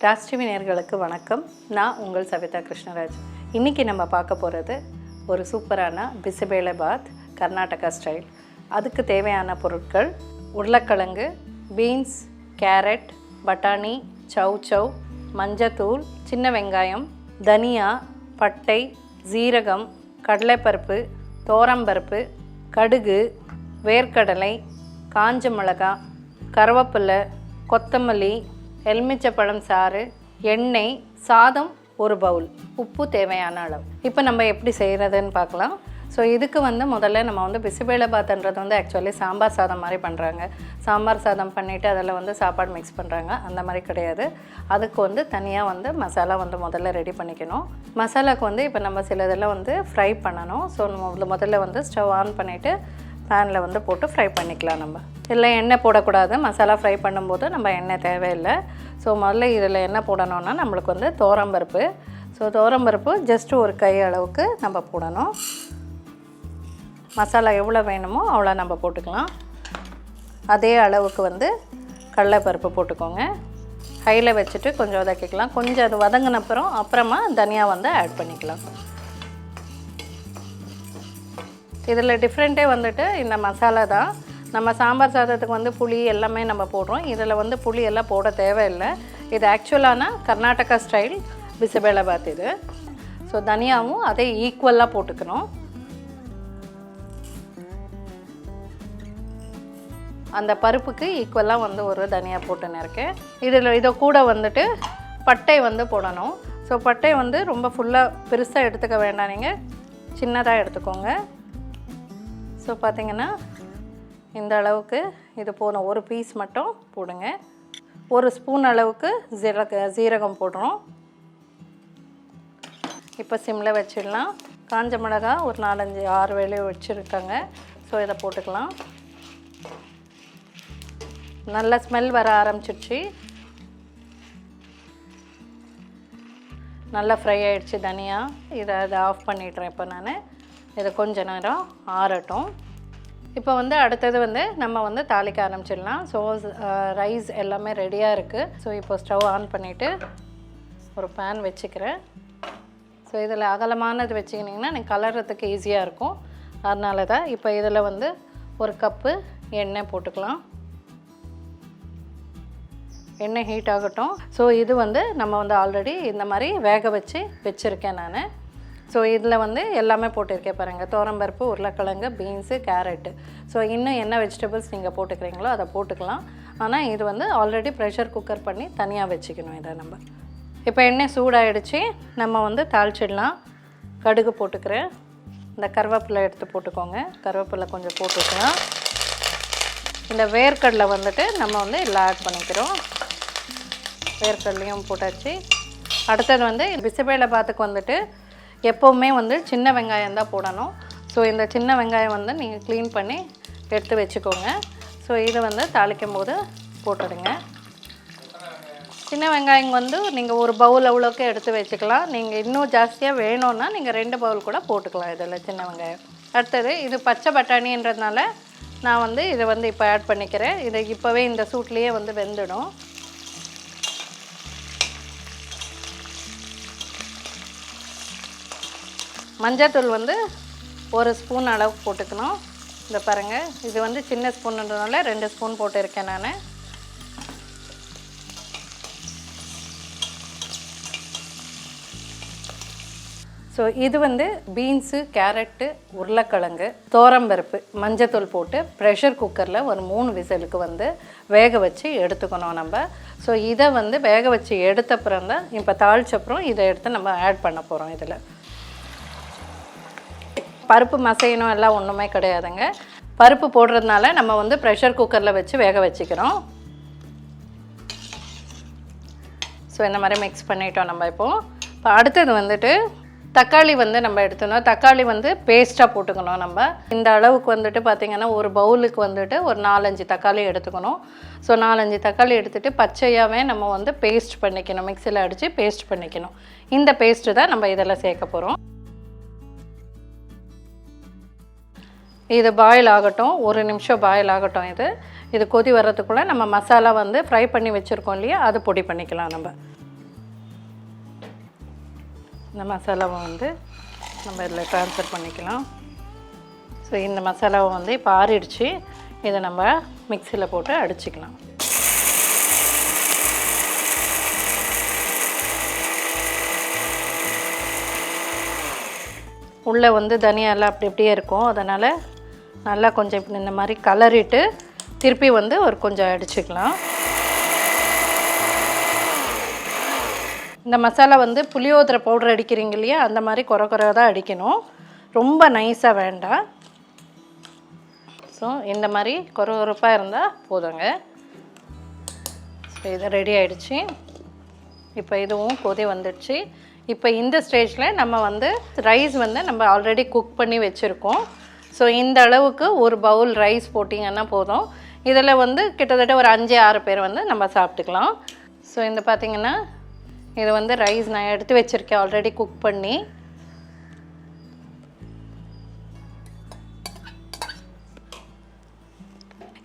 ராஜ்டிவி நேயர்களுக்கு வணக்கம். நான் உங்கள் சவிதா கிருஷ்ணராஜ். இன்றைக்கி நம்ம பார்க்க போகிறது ஒரு சூப்பரான பிசிபேளை பாத் கர்நாடகா ஸ்டைல். அதுக்கு தேவையான பொருட்கள்: உருளைக்கிழங்கு, பீன்ஸ், கேரட், பட்டாணி, சவ், மஞ்சத்தூள், சின்ன வெங்காயம், தனியா, பட்டை, ஜீரகம், கடலைப்பருப்பு, தோரம்பருப்பு, கடுகு, வேர்க்கடலை, காஞ்ச மிளகாய், கருவேப்பிலை, கொத்தமல்லி, எலுமிச்சப்பழம் சாறு, எண்ணெய், சாதம் ஒரு பவுல், உப்பு தேவையான அளவு. இப்போ நம்ம எப்படி செய்கிறதுன்னு பார்க்கலாம். ஸோ இதுக்கு முதல்ல நம்ம பிசிபேளை பாத்ன்றது ஆக்சுவலி சாம்பார் சாதம் மாதிரி பண்ணுறாங்க. சாம்பார் சாதம் பண்ணிவிட்டு அதில் சாப்பாடு மிக்ஸ் பண்ணுறாங்க. அந்த மாதிரி கிடையாது. அதுக்கு தனியாக மசாலா முதல்ல ரெடி பண்ணிக்கணும். மசாலாவுக்கு இப்போ நம்ம சிலதெல்லாம் ஃப்ரை பண்ணணும். ஸோ நம்ம முதல்ல ஸ்டவ் ஆன் பண்ணிவிட்டு பேனில் போட்டு ஃப்ரை பண்ணிக்கலாம். நம்ம இதில் எண்ணெய் போடக்கூடாது. மசாலா ஃப்ரை பண்ணும்போது நம்ம எண்ணெய் தேவையில்லை. ஸோ முதல்ல இதில் என்ன போடணுன்னா நம்மளுக்கு தோரம்பருப்பு. ஸோ தோரம்பருப்பு ஜஸ்ட்டு ஒரு கை அளவுக்கு நம்ம போடணும். மசாலா எவ்வளோ வேணுமோ அவ்வளோ நம்ம போட்டுக்கலாம். அதே அளவுக்கு கடலைப்பருப்பு போட்டுக்கோங்க. ஹையில் வச்சுட்டு கொஞ்சம் வதக்கிக்கலாம். கொஞ்சம் அது வதங்கின அப்புறமா தனியா ஆட் பண்ணிக்கலாம். இதில் டிஃப்ரெண்ட்டே இந்த மசாலா தான். நம்ம சாம்பார் சாதத்துக்கு புளி எல்லாமே நம்ம போடுறோம். இதில் புளி எல்லாம் போட தேவையில்லை. இது ஆக்சுவலான கர்நாடகா ஸ்டைல் பிசிபேளை பாத் இது. ஸோ தனியாவும் அதே ஈக்குவலாக போட்டுக்கணும். அந்த பருப்புக்கு ஈக்குவலாக ஒரு தனியாக போட்டுன்னு இருக்கேன். இதை கூட பட்டை போடணும். ஸோ பட்டை ரொம்ப ஃபுல்லாக பெருசாக எடுத்துக்க வேண்டாம், நீங்கள் சின்னதாக எடுத்துக்கோங்க. ஸோ பார்த்திங்கன்னா இந்த அளவுக்கு இது போன ஒரு பீஸ் மட்டும் போடுங்க. ஒரு ஸ்பூன் அளவுக்கு ஜீரகம் போடுறோம். இப்போ சிம்மில் வச்சிடலாம். காஞ்ச மிளகாய் ஒரு 4-5-6 வேலையை வச்சுருக்காங்க. ஸோ இதை போட்டுக்கலாம். நல்ல ஸ்மெல் வர ஆரம்பிச்சிடுச்சு. நல்லா ஃப்ரை ஆகிடுச்சு தனியா. இதை ஆஃப் பண்ணிடுறேன். இப்போ நான் இதை கொஞ்ச நேரம் ஆறட்டும். இப்போ அடுத்தது நம்ம தாளிக்க ஆரம்பிச்சிடலாம். ஸோ ரைஸ் எல்லாமே ரெடியாக இருக்குது. ஸோ இப்போ ஸ்டவ் ஆன் பண்ணிவிட்டு ஒரு பேன் வச்சுக்கிறேன். ஸோ இதில் அகலமானது வச்சுக்கிட்டிங்கன்னா நீங்கள் கலர்றதுக்கு ஈஸியாக இருக்கும். அதனால தான் இப்போ இதில் ஒரு கப்பு எண்ணெய் போட்டுக்கலாம். எண்ணெய் ஹீட் ஆகட்டும். ஸோ இது நம்ம ஆல்ரெடி இந்த மாதிரி வேக வச்சுருக்கேன் நான். ஸோ இதில் எல்லாமே போட்டிருக்கேன் பாருங்கள். தோரம்பருப்பு, உருளைக்கிழங்கு, பீன்ஸு, கேரட்டு. ஸோ இன்னும் என்ன வெஜிடபிள்ஸ் நீங்கள் போட்டுக்கிறீங்களோ அதை போட்டுக்கலாம். ஆனால் இது ஆல்ரெடி ப்ரெஷர் குக்கர் பண்ணி தனியாக வச்சுக்கணும். இதை நம்ம இப்போ எண்ணெய் சூடாகிடுச்சு. நம்ம தாளிச்சிடலாம். கடுகு போட்டுக்கிறேன். இந்த கருவேப்பிலை எடுத்து போட்டுக்கோங்க. கருவேப்பிலை கொஞ்சம் போட்டுக்கலாம். இந்த வேர்க்கடலை நம்ம இதில் ஆட் பண்ணிக்கிறோம். வேர்க்கடலையும் போட்டாச்சு. அடுத்தது பிசிபேளை பாத்துக்கு எப்போவுமே சின்ன வெங்காயம் தான் போடணும். ஸோ இந்த சின்ன வெங்காயம் நீங்கள் க்ளீன் பண்ணி எடுத்து வச்சுக்கோங்க. ஸோ இது தாளிக்கும் போது போட்டுடுங்க. சின்ன வெங்காயம் நீங்கள் ஒரு பவுல் அவ்வளோக்கு எடுத்து வச்சுக்கலாம். நீங்கள் இன்னும் ஜாஸ்தியாக வேணும்னா நீங்கள் 2 பவுல் கூட போட்டுக்கலாம் இதில் சின்ன வெங்காயம். அடுத்தது இது பச்சை பட்டாணின்றதுனால நான் இதை இப்போ ஆட் பண்ணிக்கிறேன். இதை இப்போவே இந்த சூட்லேயே வெந்துடும். மஞ்சத்தூள் ஒரு ஸ்பூன் அளவு போட்டுக்கணும். இந்த பாருங்கள், இது சின்ன ஸ்பூன்ன்றதுனால 2 ஸ்பூன் போட்டிருக்கேன் நான். ஸோ இது பீன்ஸு, கேரட்டு, உருளைக்கிழங்கு, தோரம்பருப்பு, மஞ்சத்தூள் போட்டு ப்ரெஷர் குக்கரில் ஒரு 3 விசிலுக்கு வேக வச்சு எடுத்துக்கணும் நம்ம. ஸோ இதை வேக வச்சு எடுத்தப்புறம் தான் இப்போ தாளிச்சப்புறம் இதை எடுத்து நம்ம ஆட் பண்ண போகிறோம். இதில் பருப்பு மசையணும் எல்லாம் ஒன்றுமே கிடையாதுங்க. பருப்பு போடுறதுனால நம்ம ப்ரெஷர் குக்கரில் வச்சு வேக வச்சுக்கிறோம். ஸோ இந்த மாதிரி மிக்ஸ் பண்ணிட்டோம் நம்ம. இப்போ அடுத்தது தக்காளி நம்ம எடுத்துனோம். தக்காளி பேஸ்ட்டாக போட்டுக்கணும். நம்ம இந்த அளவுக்கு பார்த்திங்கன்னா ஒரு பவுலுக்கு ஒரு 4-5 தக்காளி எடுத்துக்கணும். ஸோ 4-5 தக்காளி எடுத்துகிட்டு பச்சையாகவே நம்ம பேஸ்ட் பண்ணிக்கணும். மிக்சியில் அடித்து பேஸ்ட் பண்ணிக்கணும். இந்த பேஸ்ட்டு தான் நம்ம இதில் சேர்க்க போகிறோம். இது பாயில் ஆகட்டும். 1 நிமிஷம் பாயில் ஆகட்டும். இது கொதி வர்றதுக்குள்ளே நம்ம மசாலா ஃப்ரை பண்ணி வச்சுருக்கோம் இல்லையா, அது பொடி பண்ணிக்கலாம் நம்ம. இந்த மசாலாவை வந்து நம்ம இதில் ட்ரான்ஸ்ஃபர் பண்ணிக்கலாம். ஸோ இந்த மசாலாவை வந்து இப்போ ஆறிடுச்சு. இதை நம்ம மிக்சியில் போட்டு அடிச்சுக்கலாம். உள்ளே வந்து தனியாலாம் அப்படி இப்படியே இருக்கும். அதனால் நல்லா கொஞ்சம் இந்த மாதிரி கலரிட்டு திருப்பி வந்து ஒரு கொஞ்சம் அடிச்சுக்கலாம். இந்த மசாலா வந்து புளியோதரை பவுடர் அடிக்கிறீங்க இல்லையா, அந்த மாதிரி குறை தான் அடிக்கணும். ரொம்ப நைஸாக வேண்டாம். ஸோ இந்த மாதிரி கொரப்பாக இருந்தால் போதுங்க. ஸோ இது ரெடி ஆகிடுச்சு. இப்போ இதுவும் கொதி வந்துடுச்சு. இப்போ இந்த ஸ்டேஜில் நம்ம வந்து ரைஸ் வந்து நம்ம ஆல்ரெடி குக் பண்ணி வச்சுருக்கோம். ஸோ இந்த அளவுக்கு ஒரு பவுல் ரைஸ் போட்டிங்கன்னா போதும். இதில் வந்து கிட்டத்தட்ட ஒரு 5-6 பேர் வந்து நம்ம சாப்பிட்டுக்கலாம். ஸோ இந்த பார்த்திங்கன்னா இது வந்து ரைஸ் நான் எடுத்து வச்சுருக்கேன் ஆல்ரெடி குக் பண்ணி.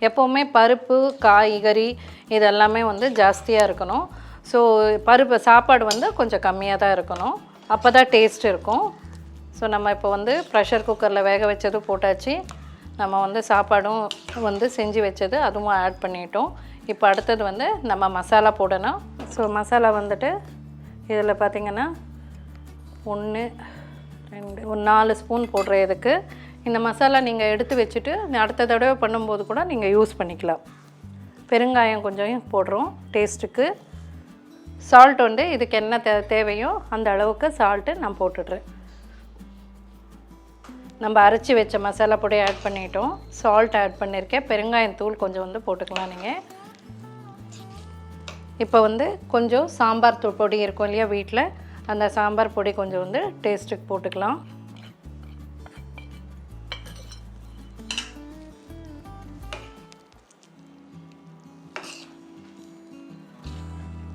எப்போவுமே பருப்பு காய்கறி இதெல்லாமே வந்து ஜாஸ்தியாக இருக்கணும். ஸோ பருப்பு சாப்பாடு வந்து கொஞ்சம் கம்மியாக தான் இருக்கணும். அப்போ தான் டேஸ்ட் இருக்கும். ஸோ நம்ம இப்போ வந்து ப்ரெஷர் குக்கரில் வேக வச்சது போட்டாச்சு. நம்ம வந்து சாப்பாடும் வந்து செஞ்சு வச்சது அதுவும் ஆட் பண்ணிட்டோம். இப்போ அடுத்தது வந்து நம்ம மசாலா போடணும். ஸோ மசாலா வந்துட்டு இதில் பார்த்திங்கன்னா 1 2 ஒரு 4 ஸ்பூன் போடுற இதுக்கு. இந்த மசாலா நீங்கள் எடுத்து வச்சுட்டு அடுத்த தடவை பண்ணும்போது கூட நீங்கள் யூஸ் பண்ணிக்கலாம். பெருங்காயம் கொஞ்சம் போடுறோம் டேஸ்ட்டுக்கு. சால்ட் வந்து இதுக்கு என்ன தேவையோ அந்த அளவுக்கு சால்ட்டு நான் போட்டுடுறேன். நம்ம அரைச்சி வச்ச மசாலா பொடி ஆட் பண்ணிட்டோம். சால்ட் ஆட் பண்ணியிருக்கேன். பெருங்காயம் தூள் கொஞ்சம் வந்து போட்டுக்கலாம் நீங்கள். இப்போ வந்து கொஞ்சம் சாம்பார் தூள் பொடி இருக்கும் இல்லையா வீட்டில், அந்த சாம்பார் பொடி கொஞ்சம் வந்து டேஸ்ட்டுக்கு போட்டுக்கலாம்.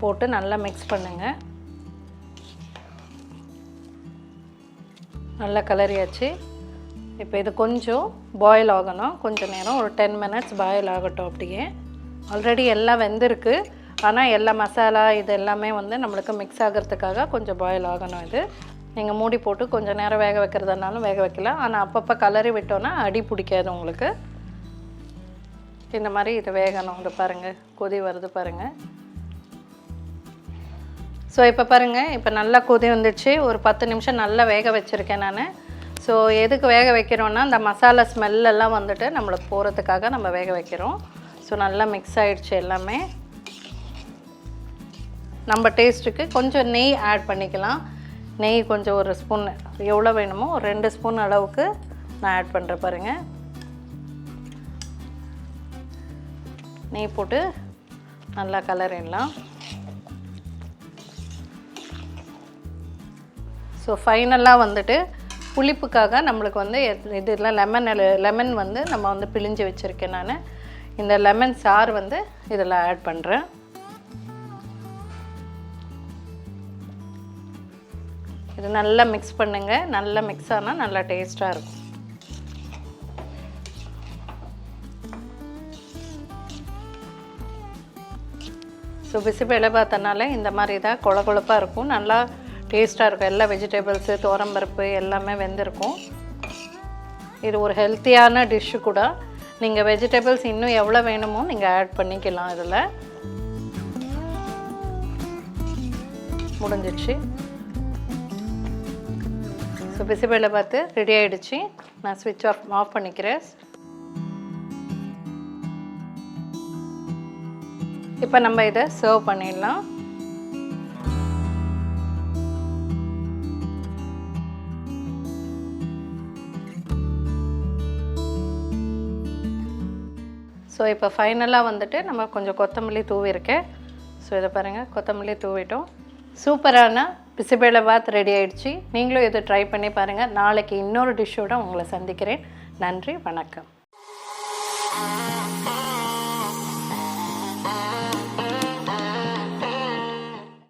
போட்டு நல்லா மிக்ஸ் பண்ணுங்கள். நல்லா கலரியாச்சு. இப்போ இது கொஞ்சம் பாயில் ஆகணும். கொஞ்சம் நேரம் ஒரு 10 மினிட்ஸ் பாயில் ஆகட்டும். அப்படியே ஆல்ரெடி எல்லாம் வெந்திருக்கு. ஆனால் எல்லா மசாலா இது எல்லாமே வந்து நம்மளுக்கு மிக்ஸ் ஆகிறதுக்காக கொஞ்சம் பாயில் ஆகணும். இது நீங்கள் மூடி போட்டு கொஞ்சம் நேரம் வேக வைக்கிறதுனாலும் வேக வைக்கலாம். ஆனால் அப்பப்போ கலரி விட்டோன்னா அடி பிடிக்காது உங்களுக்கு. இந்த மாதிரி இது வேகணும். இது பாருங்கள் கொதி வருது பாருங்கள். ஸோ இப்போ பாருங்கள் இப்போ நல்லா கொதி வந்துடுச்சு. ஒரு 10 நிமிஷம் நல்லா வேக வச்சுருக்கேன் நான். ஸோ எதுக்கு வேக வைக்கிறோன்னா அந்த மசாலா ஸ்மெல்லெல்லாம் வந்துட்டு நம்மளுக்கு போகிறதுக்காக நம்ம வேக வைக்கிறோம். ஸோ நல்லா மிக்ஸ் ஆகிடுச்சு எல்லாமே. நம்ம டேஸ்ட்டுக்கு கொஞ்சம் நெய் ஆட் பண்ணிக்கலாம். நெய் கொஞ்சம் ஒரு ஸ்பூன் எவ்வளோ வேணுமோ ஒரு 2 ஸ்பூன் அளவுக்கு நான் ஆட் பண்ணுறேன் பாருங்கள். நெய் போட்டு நல்லா கலரிடலாம். ஸோ ஃபைனலாக வந்துட்டு புளிப்புக்காக நம்மளுக்கு வந்து இதெல்லாம் லெமன் வந்து நம்ம வந்து பிழிஞ்சு வச்சுருக்கேன் நான். இந்த லெமன் சாறு வந்து இதில் ஆட் பண்ணுறேன். இது நல்லா மிக்ஸ் பண்ணுங்கள். நல்லா மிக்ஸ் ஆனால் நல்லா டேஸ்ட்டாக இருக்கும். ஸோ பிசிபேலை பார்த்தனால இந்த மாதிரி தான் கொழப்பாக இருக்கும். நல்லா டேஸ்ட்டாக இருக்கும். எல்லா வெஜிடபிள்ஸு துவரம்பருப்பு எல்லாமே வெந்திருக்கும். இது ஒரு ஹெல்த்தியான டிஷ்ஷு கூட. நீங்கள் வெஜிடபிள்ஸ் இன்னும் எவ்வளோ வேணுமோ நீங்கள் ஆட் பண்ணிக்கலாம். இதில் முடிஞ்சிடுச்சு. ஸோ பிசிபேலை பார்த்து ரெடி ஆகிடுச்சு. நான் ஸ்விட்ச் ஆஃப் பண்ணிக்கிறேன். இப்போ நம்ம இதை சர்வ் பண்ணிடலாம். ஸோ இப்போ ஃபைனலாக வந்துட்டு நம்ம கொஞ்சம் கொத்தமல்லி தூவிருக்கேன். ஸோ இதை பாருங்கள் கொத்தமல்லி தூவிட்டோம். சூப்பரான பிசிபேலபாத் ரெடி ஆகிடுச்சு. நீங்களும் இதை ட்ரை பண்ணி பாருங்கள். நாளைக்கு இன்னொரு டிஷ்ஷோடு உங்களை சந்திக்கிறேன். நன்றி, வணக்கம்.